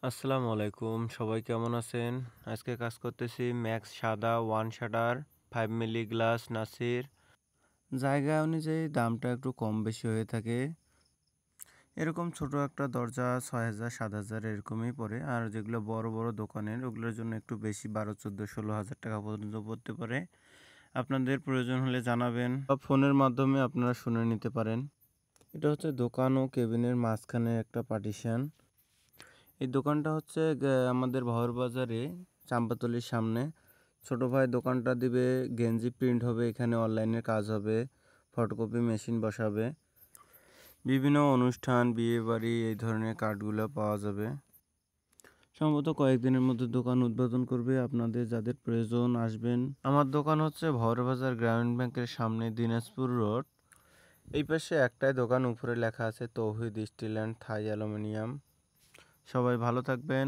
আসসালামু আলাইকুম। সবাই কেমন আছেন? আজকে কাজ করতেছি ম্যাক্স সাদা one shutter 5 milli glass Nasir. জায়গা অনুযায়ী দামটা একটু কম বেশি হয়ে থাকে। এরকম ছোট একটা দরজা ৬,০০০ ৭,০০০ এরকমই পড়ে। আর যেগুলো বড়, বড় দোকানের ওগুলোর জন্য একটু বেশি ১২, ১৪, ১৬,০০০ টাকা পর্যন্ত পড়তে পারে। আপনাদের প্রয়োজন হলে জানাবেন বা ফোনের মাধ্যমে আপনারা শুনে নিতে পারেন। এটা হচ্ছে দোকান ও কেবিনের মাঝখানে একটা পার্টিশন। এই দোকানটা হচ্ছে আমাদের বাজারে চাম্পাতলির সামনে। ছোট ভাই দোকানটা দিবে, গেঞ্জি প্রিন্ট হবে, এখানে অনলাইনের কাজ হবে, ফটোকপি মেশিন বসাবে, বিভিন্ন অনুষ্ঠান বিয়েবাড়ি এই ধরনের কার্ডগুলো পাওয়া যাবে। সম্ভবত কয়েকদিনের মধ্যে দোকান উদ্বোধন করবে। আপনাদের যাদের প্রয়োজন আসবেন। আমার দোকান হচ্ছে বাজার গ্রামীণ ব্যাংকের সামনে, দিনাজপুর রোড। এই পাশে একটাই দোকান, উপরে লেখা আছে তৌহিদ স্টিল অ্যান্ড থাই অ্যালুমিনিয়াম। সবাই ভালো থাকবেন।